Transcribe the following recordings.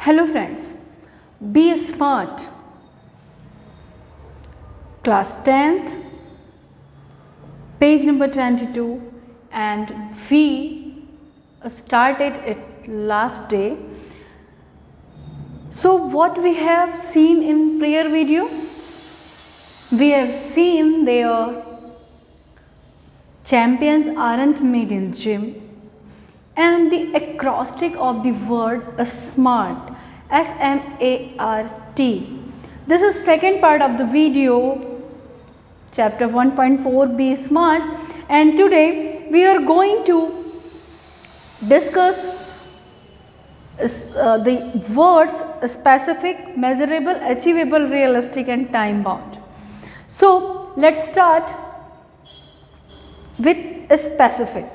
Hello friends, be smart. Class 10th, page number 22, and we started it last day. So what we have seen in prior video? We have seen their champions aren't made in gym, and the acrostic of the word SMART, SMART. This is second part of the video, chapter 1.4, Be Smart, and today we are going to discuss the words specific, measurable, achievable, realistic and time bound. So let's start with specific.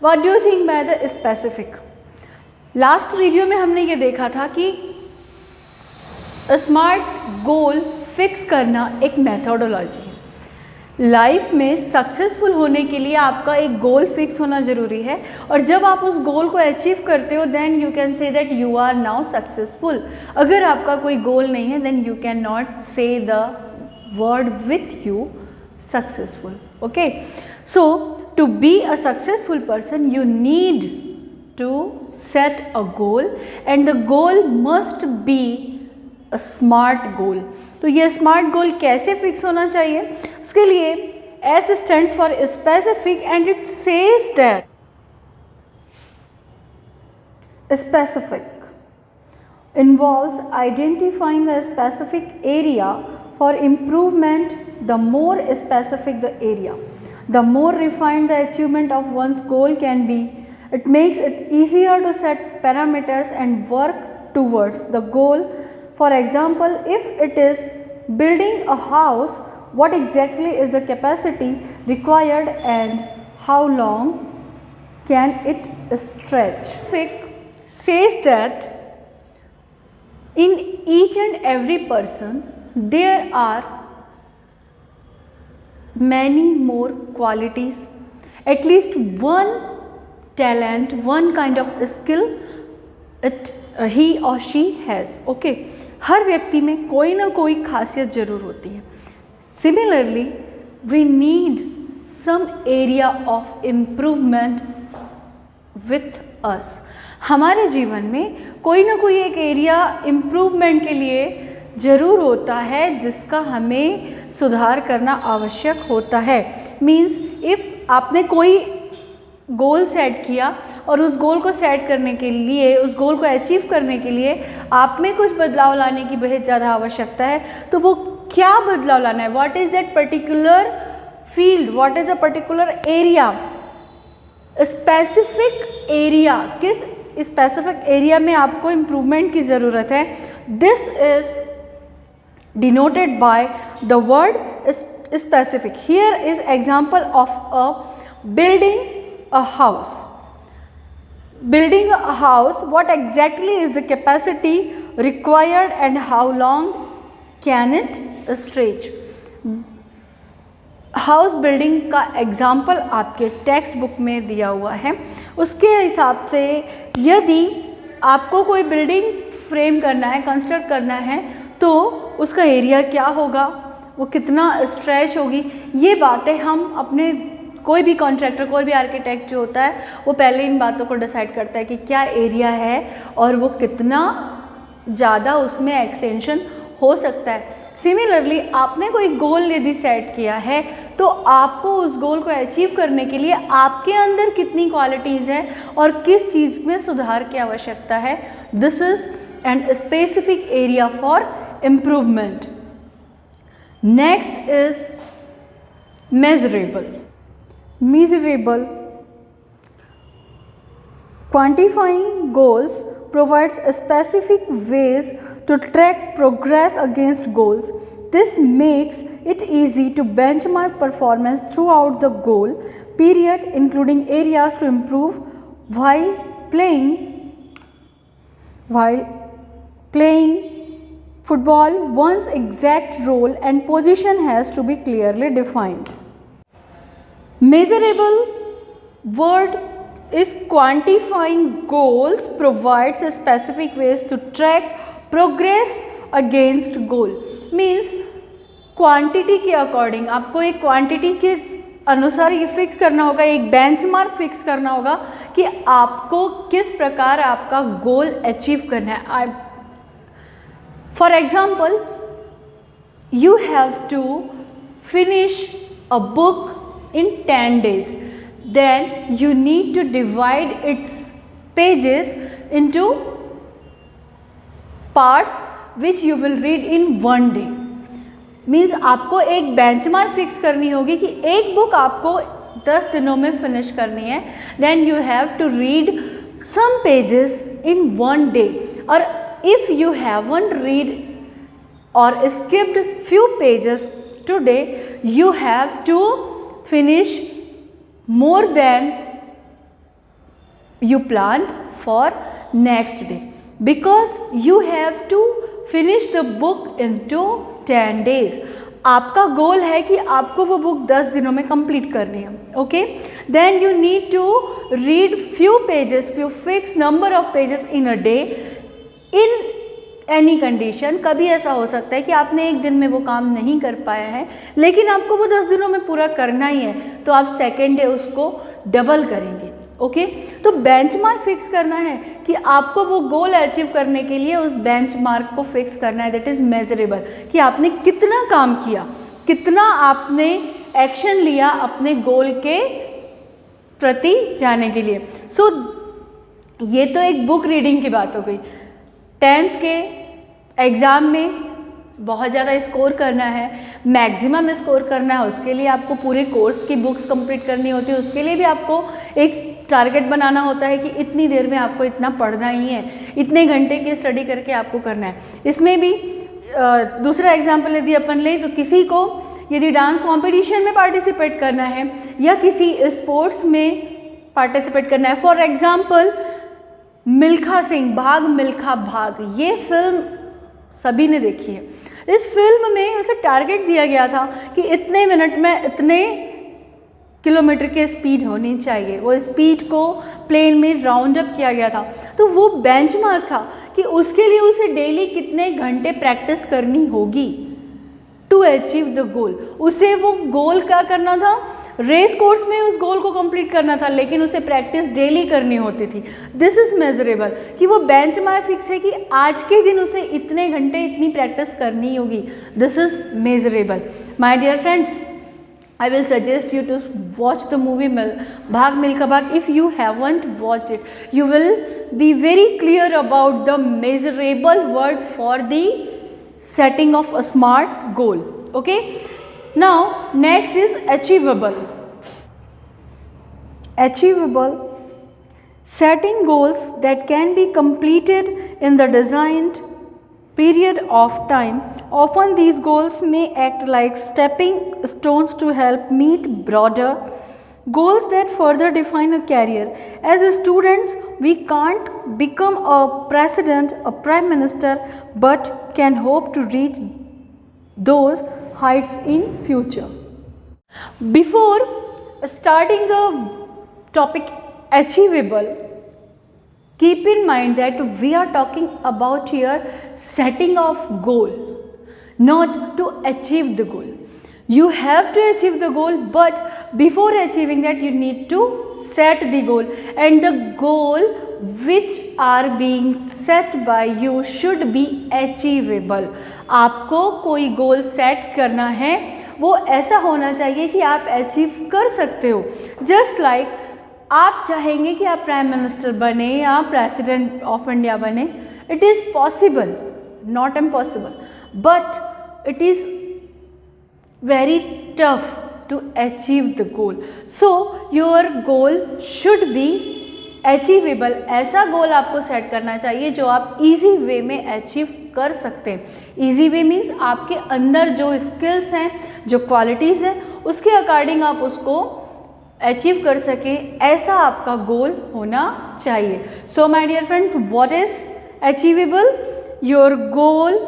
What do you think by the specific? Last video में हमने ये देखा था कि smart गोल fix करना एक methodology है। Life में सक्सेसफुल होने के लिए आपका एक गोल फिक्स होना ज़रूरी है, और जब आप उस गोल को अचीव करते हो then you can say that you are now successful. अगर आपका कोई गोल नहीं है then you can not say the word with you successful. Okay, so to be a successful person you need to set a goal, and the goal must be a smart goal. तो ये smart goal कैसे fix होना चाहिए? उसके लिए S stands for specific, and it says that specific involves identifying a specific area for improvement. The more specific the area, the more refined the achievement of one's goal can be. It makes it easier to set parameters and work towards the goal. For example, if it is building a house, what exactly is the capacity required and how long can it stretch? Fic says that in each and every person there are many more qualities, at least one talent, one kind of skill he or she has. Okay, हर व्यक्ति में कोई ना कोई खासियत जरूर होती है. Similarly, we need some area of improvement with us. हमारे जीवन में कोई ना कोई एक एरिया इम्प्रूवमेंट के लिए ज़रूर होता है जिसका हमें सुधार करना आवश्यक होता है. मीन्स इफ़ आपने कोई गोल सेट किया और उस गोल को सेट करने के लिए, उस गोल को अचीव करने के लिए आप में कुछ बदलाव लाने की बेहद ज़्यादा आवश्यकता है, तो वो क्या बदलाव लाना है? What is that particular field, what is the particular area, specific area, किस स्पेसिफिक एरिया में आपको इम्प्रूवमेंट की ज़रूरत है? This is denoted by the word specific. Here is example of a building a house. Building a house, what exactly is the capacity required and how long can it stretch? House building का example आपके text book में दिया हुआ है. उसके हिसाब से यदि आपको कोई बिल्डिंग फ्रेम करना है, कंस्ट्रक्ट करना है, तो उसका एरिया क्या होगा, वो कितना स्ट्रेच होगी, ये बातें हम अपने कोई भी कॉन्ट्रैक्टर, कोई भी आर्किटेक्ट जो होता है वो पहले इन बातों को डिसाइड करता है कि क्या एरिया है और वो कितना ज़्यादा उसमें एक्सटेंशन हो सकता है. सिमिलरली आपने कोई गोल यदि सेट किया है तो आपको उस गोल को अचीव करने के लिए आपके अंदर कितनी क्वालिटीज़ है और किस चीज़ में सुधार की आवश्यकता है. This is an specific area for improvement. Next is measurable. Measurable. Quantifying goals provides specific ways to track progress against goals. This makes it easy to benchmark performance throughout the goal period, including areas to improve while playing football. One's exact role and position has to be clearly defined. Measurable word is quantifying goals provides a specific ways to track progress against goal. Means quantity के according आपको एक quantity के अनुसार ये fix करना होगा, एक benchmark fix करना होगा कि आपको किस प्रकार आपका गोल अचीव करना है. For example, you have to finish a book in 10 days, then you need to divide its pages into parts which you will read in 1 day. Means आपको एक बेंचमार्क फिक्स करनी होगी कि एक बुक आपको 10 दिनों में फिनिश करनी है. Then you have to read some pages in 1 day. और if you haven't read or skipped few pages today, you have to finish more than you planned for next day, because you have to finish the book into 10 days. आपका गोल है कि आपको वो book 10 दिनों में complete करनी है. Okay, then you need to read few pages, few fixed number of pages in a day. in any condition, कभी ऐसा हो सकता है कि आपने एक दिन में वो काम नहीं कर पाया है, लेकिन आपको वो 10 दिनों में पूरा करना ही है, तो आप सेकेंड डे उसको डबल करेंगे. ओके, तो बेंचमार्क फिक्स करना है कि आपको वो गोल अचीव करने के लिए उस बेंचमार्क को फिक्स करना है, दैट इज़ मेजरेबल, कि आपने कितना काम किया, कितना आपने एक्शन लिया अपने गोल के प्रति जाने के लिए. सो ये तो एक बुक रीडिंग की बात हो गई. 10th के एग्ज़ाम में बहुत ज़्यादा स्कोर करना है, मैक्सिमम स्कोर करना है, उसके लिए आपको पूरे कोर्स की बुक्स कंप्लीट करनी होती है. उसके लिए भी आपको एक टारगेट बनाना होता है कि इतनी देर में आपको इतना पढ़ना ही है, इतने घंटे की स्टडी करके आपको करना है. इसमें भी दूसरा एग्जाम्पल यदि अपन लें तो किसी को यदि डांस कॉम्पिटिशन में पार्टिसिपेट करना है या किसी स्पोर्ट्स में पार्टिसिपेट करना है. फॉर एग्ज़ाम्पल, मिल्खा सिंह, भाग मिल्खा भाग, ये फिल्म सभी ने देखी है. इस फिल्म में उसे टारगेट दिया गया था कि इतने मिनट में इतने किलोमीटर की स्पीड होनी चाहिए. वो स्पीड को प्लेन में राउंड अप किया गया था. तो वो बेंचमार्क था कि उसके लिए उसे डेली कितने घंटे प्रैक्टिस करनी होगी टू अचीव द गोल. उसे वो गोल क्या करना था, रेस कोर्स में उस गोल को कंप्लीट करना था, लेकिन उसे प्रैक्टिस डेली करनी होती थी. दिस इज़ मेजरेबल, कि वो बेंचमार्क फिक्स है कि आज के दिन उसे इतने घंटे इतनी प्रैक्टिस करनी होगी. This is measurable. My dear friends, I will suggest you to watch the movie Bhag Milkha Bhag. If you haven't watched it, you will be very clear about the measurable word for the setting of a smart goal. Okay? Now, next is achievable. Achievable. Setting goals that can be completed in the designed period of time. Often these goals may act like stepping stones to help meet broader goals that further define a career. As students, we can't become a president, a prime minister, but can hope to reach those heights in future. Before starting the topic achievable, keep in mind that we are talking about here setting of goal, not to achieve the goal. You have to achieve the goal, but before achieving that you need to set the goal, and the goal which are being set by you should be achievable. आपको कोई goal set करना है, वो ऐसा होना चाहिए कि आप अचीव कर सकते हो. जस्ट लाइक आप चाहेंगे कि आप प्राइम मिनिस्टर बने या प्रेसिडेंट ऑफ इंडिया बने. It is possible, not impossible, but it is very tough to achieve the goal. So your goal should be achievable. ऐसा गोल आपको सेट करना चाहिए जो आप इजी वे में अचीव कर सकते हैं. इजी वे मीन्स आपके अंदर जो स्किल्स हैं, जो क्वालिटीज़ हैं, उसके अकॉर्डिंग आप उसको अचीव कर सकें, ऐसा आपका गोल होना चाहिए. So my dear friends, what is achievable? Your goal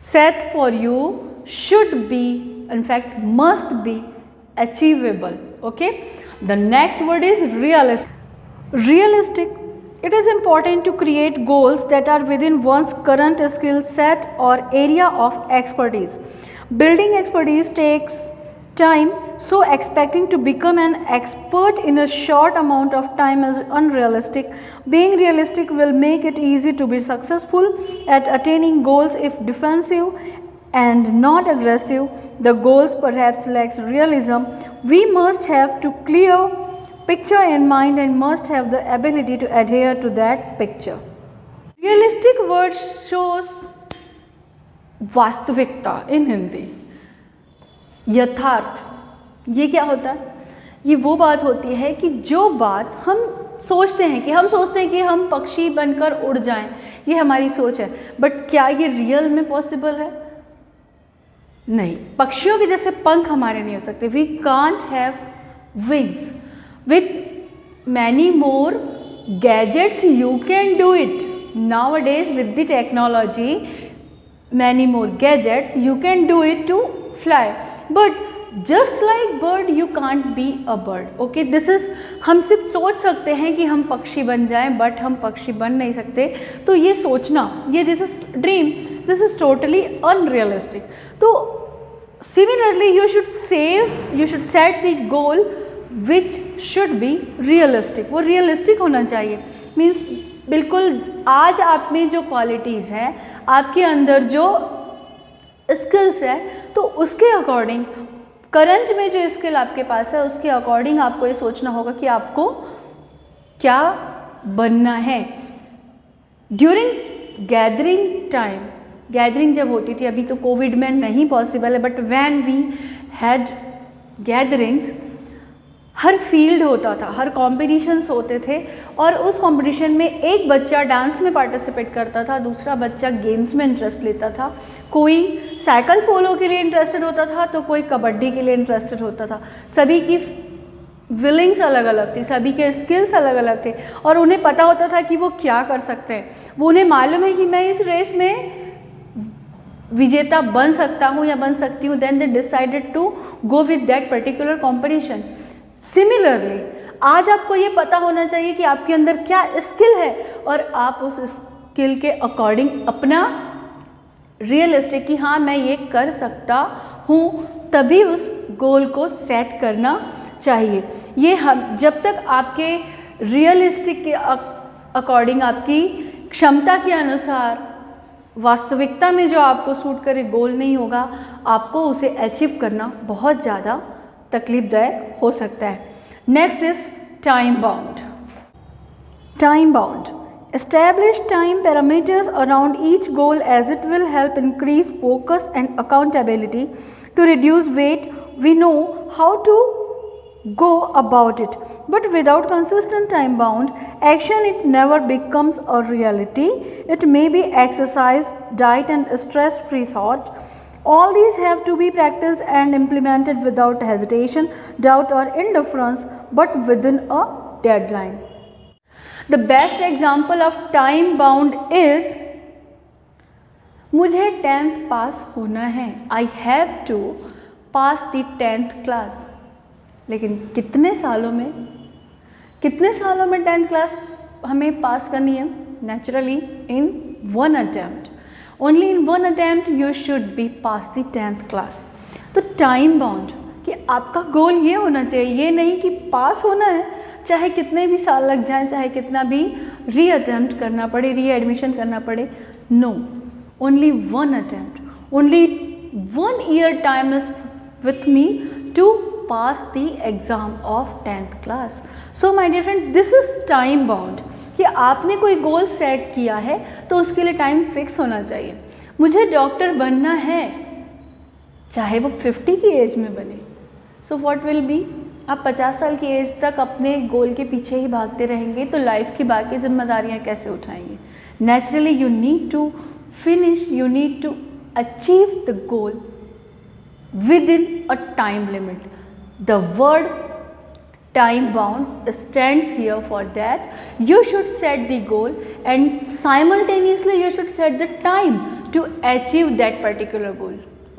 set for you should be, in fact must be achievable. Okay, The next word is realistic. Realistic. It is important to create goals that are within one's current skill set or area of expertise. Building expertise takes time, so expecting to become an expert in a short amount of time is unrealistic. Being realistic will make it easy to be successful at attaining goals if defensive and not aggressive. The goals perhaps lacks realism. We must have to clear picture in mind and must have the ability to adhere to that picture. Realistic word shows वास्तविकता in Hindi, यथार्थ. ये क्या होता है? ये वो बात होती है कि जो बात हम सोचते हैं कि हम पक्षी बनकर उड़ जाएं, ये हमारी सोच है, बट क्या ये रियल में पॉसिबल है? नहीं. पक्षियों के जैसे पंख हमारे नहीं हो सकते. We can't have wings. With many more gadgets you can do it. Nowadays with the technology, many more gadgets you can do it to fly. But just like bird you can't be a bird. Okay, this is, हम सिर्फ सोच सकते हैं कि हम पक्षी बन जाएं, बट हम पक्षी बन नहीं सकते. तो ये सोचना, ये this is dream, this is totally unrealistic. तो similarly you should set the goal which should be realistic. वो रियलिस्टिक होना चाहिए. मीन्स बिल्कुल आज आप में जो क्वालिटीज़ हैं, आपके अंदर जो स्किल्स है, तो उसके अकॉर्डिंग, करंट में जो स्किल आपके पास है उसके अकॉर्डिंग आपको ये सोचना होगा कि आपको क्या बनना है. ड्यूरिंग गैदरिंग जब होती थी, अभी तो कोविड में नहीं पॉसिबल है, but when we had gatherings, हर फील्ड होता था, हर कॉम्पिटिशन्स होते थे, और उस कॉम्पिटिशन में एक बच्चा डांस में पार्टिसिपेट करता था, दूसरा बच्चा गेम्स में इंटरेस्ट लेता था, कोई साइकिल पोलो के लिए इंटरेस्टेड होता था, तो कोई कबड्डी के लिए इंटरेस्टेड होता था. सभी की विलिंग्स अलग अलग थी, सभी के स्किल्स अलग अलग थे, और उन्हें पता होता था कि वो क्या कर सकते हैं. वो उन्हें मालूम है कि मैं इस रेस में विजेता बन सकता हूँ या बन सकती हूँ. Then they decided to go with that particular competition. Similarly आज आपको ये पता होना चाहिए कि आपके अंदर क्या स्किल है, और आप उस स्किल के अकॉर्डिंग अपना रियलिस्टिक कि हाँ मैं ये कर सकता हूँ, तभी उस गोल को सेट करना चाहिए. ये हम जब तक आपके रियलिस्टिक के अकॉर्डिंग, आपकी क्षमता के अनुसार, वास्तविकता में जो आपको सूट करे गोल नहीं होगा, आपको उसे अचीव करना बहुत ज़्यादा तकलीफदायक हो सकता है. Next is time bound. Time bound. Establish time parameters around each goal as it will help increase focus and accountability. To reduce weight, we know how to go about it, but without consistent time bound action it never becomes a reality. It may be exercise, diet and stress free thought. All these have to be practiced and implemented without hesitation, doubt or indifference, but within a deadline. The best example of time bound is, मुझे 10th पास होना है. I have to pass the 10th class. लेकिन कितने सालों में 10th class हमें पास करनी है? Naturally in 1 attempt. Only in 1 attempt you should be past the 10th class. तो टाइम बाउंड कि आपका गोल ये होना चाहिए, ये नहीं कि पास होना है, चाहे कितने भी साल लग जाएं, चाहे कितना भी री अटैम्प्ट करना पड़े, री एडमिशन करना पड़े. No, only 1 attempt, only 1 year time is with me to pass the exam of 10th class. So my dear friend, this is time bound कि आपने कोई गोल सेट किया है तो उसके लिए टाइम फिक्स होना चाहिए. मुझे डॉक्टर बनना है, चाहे वो 50 की एज में बने. सो व्हाट विल बी, आप 50 साल की एज तक अपने गोल के पीछे ही भागते रहेंगे तो लाइफ की बाकी जिम्मेदारियां कैसे उठाएंगे? Naturally you need to finish, you need to achieve the goal within a time limit. The word time bound stands here for that. You should set the goal and simultaneously you should set the time to achieve that particular goal.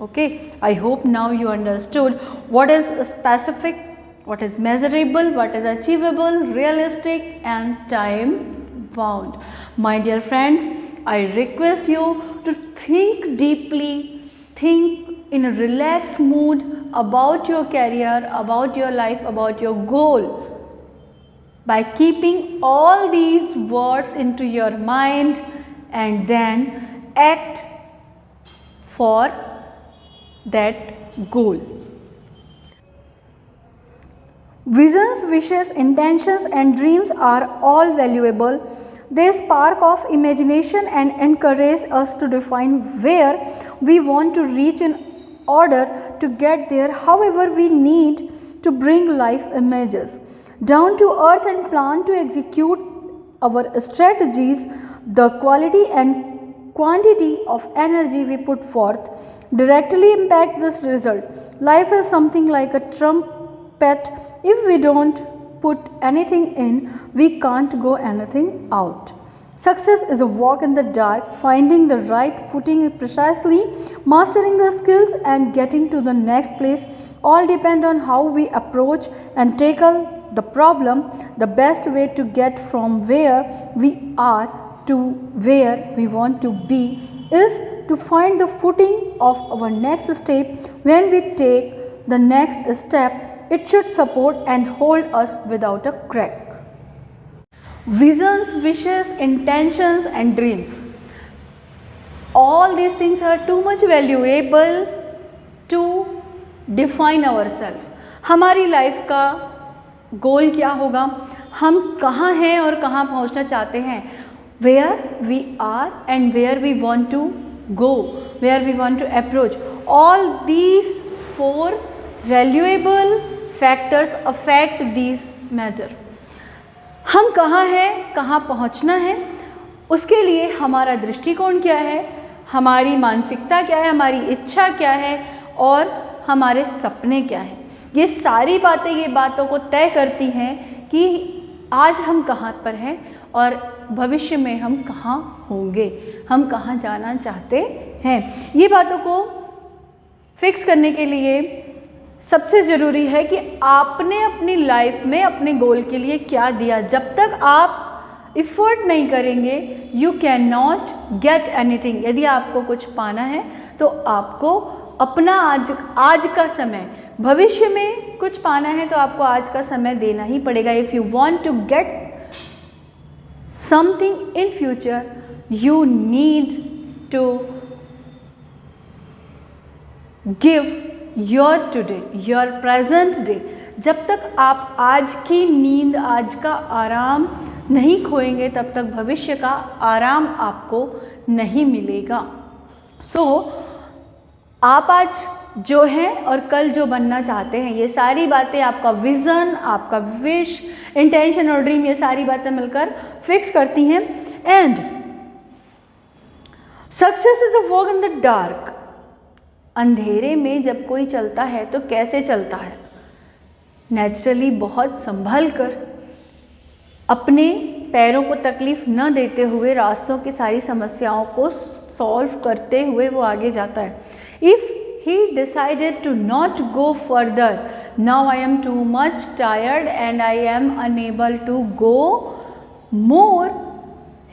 Okay, I hope now you understood what is specific what is measurable, what is achievable, realistic and time bound. My dear friends, I request you to think deeply, think in a relaxed mood about your career, about your life, about your goal. By keeping all these words into your mind and then act for that goal. Visions, wishes, intentions and dreams are all valuable. They spark of imagination and encourage us to define where we want to reach in order to get there. However, we need to bring life images down to earth and plan to execute our strategies. The quality and quantity of energy we put forth directly impact this result. Life is something like a trumpet. If we don't put anything in, we can't go anything out. Success is a walk in the dark, finding the right footing precisely, mastering the skills and getting to the next place all depend on how we approach and tackle the problem. The best way to get from where we are to where we want to be is to find the footing of our next step. When we take the next step, it should support and hold us without a crack. Visions, wishes, intentions and dreams. All these things are too much valuable to define ourselves. हमारी life का गोल क्या होगा, हम कहाँ हैं और कहाँ पहुँचना चाहते हैं, where we are and where we want to go, where we want to approach. All these four valuable factors affect these matter. हम कहाँ हैं, कहाँ पहुँचना है, उसके लिए हमारा दृष्टिकोण क्या है, हमारी मानसिकता क्या है, हमारी इच्छा क्या है और हमारे सपने क्या हैं. ये सारी बातें ये बातों को तय करती हैं कि आज हम कहाँ पर हैं और भविष्य में हम कहाँ होंगे, हम कहाँ जाना चाहते हैं. ये बातों को फिक्स करने के लिए सबसे ज़रूरी है कि आपने अपनी लाइफ में अपने गोल के लिए क्या दिया. जब तक आप इफ़र्ट नहीं करेंगे, you can not get anything. यदि आपको कुछ पाना है तो आपको अपना आज का समय, भविष्य में कुछ पाना है तो आपको आज का समय देना ही पड़ेगा. If you want to get something in future, you need to give your today, your present day. जब तक आप आज की नींद, आज का आराम नहीं खोएंगे, तब तक भविष्य का आराम आपको नहीं मिलेगा. सो आप आज जो हैं और कल जो बनना चाहते हैं, ये सारी बातें, आपका विज़न, आपका विश, इंटेंशन और ड्रीम, ये सारी बातें मिलकर फिक्स करती हैं. And success is a walk in the dark. अंधेरे में जब कोई चलता है तो कैसे चलता है? नेचुरली बहुत संभल कर, अपने पैरों को तकलीफ न देते हुए, रास्तों की सारी समस्याओं को सॉल्व करते हुए वो आगे जाता है. If he decided to not go further, now I am too much tired and I am unable to go more,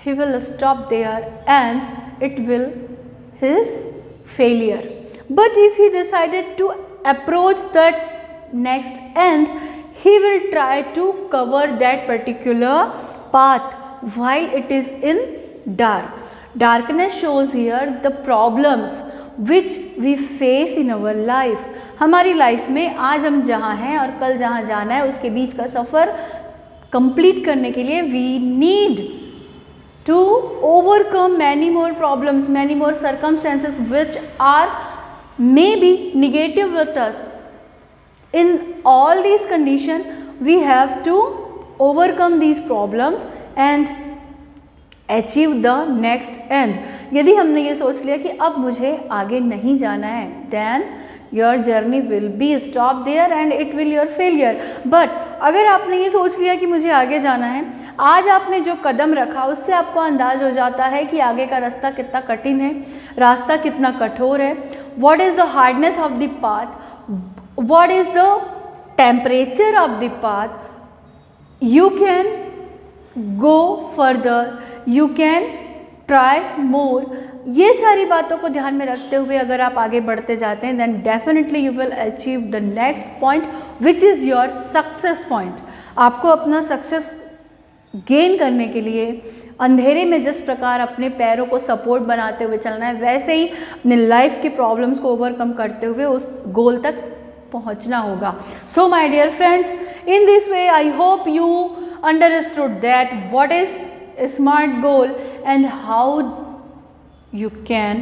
he will stop there and it will his failure. But if he decided to approach that next end, he will try to cover that particular path while it is in dark. Darkness shows here the problems which we face in our life. हमारी life में आज हम जहाँ हैं और कल जहाँ जाना है, उसके बीच का सफ़र कंप्लीट करने के लिए we need to overcome many more problems, many more circumstances which are maybe negative with us. In all these conditions, we have to overcome these problems and achieve the next end. यदि हमने ये सोच लिया कि अब मुझे आगे नहीं जाना है, then your journey will be stop there and it will your failure. But अगर आपने ये सोच लिया कि मुझे आगे जाना है, आज आपने जो कदम रखा उससे आपको अंदाज हो जाता है कि आगे का रास्ता कितना कठिन है, रास्ता कितना कठोर है. What is the hardness of the path? What is the temperature of the path, you can go further, you can try more. ये सारी बातों को ध्यान में रखते हुए अगर आप आगे बढ़ते जाते हैं then definitely you will achieve the next point which is your success point. आपको अपना सक्सेस गेन करने के लिए अंधेरे में जिस प्रकार अपने पैरों को सपोर्ट बनाते हुए चलना है, वैसे ही अपने लाइफ की प्रॉब्लम्स को ओवरकम करते हुए उस गोल तक पहुंचना होगा. So my dear friends, in this way I hope you understood that what is a smart goal and how you can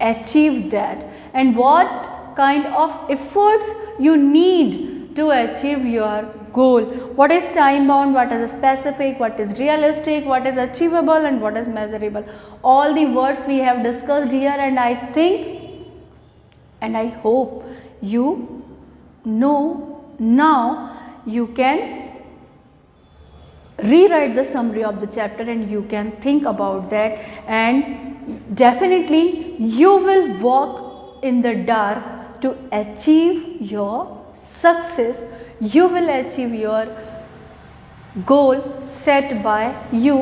achieve that and what kind of efforts you need to achieve your goal. What is time bound, what is specific, what is realistic, what is achievable and what is measurable. All the words we have discussed here, and I think and I hope you know now you can rewrite the summary of the chapter and you can think about that, and definitely you will walk in the dark to achieve your success. You will achieve your goal set by you,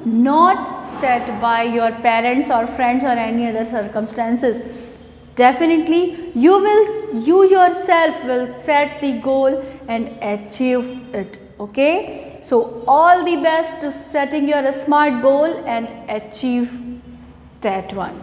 not set by your parents or friends or any other circumstances. Definitely you yourself will set the goal and achieve it. Okay, so all the best to setting your smart goal and achieve that one.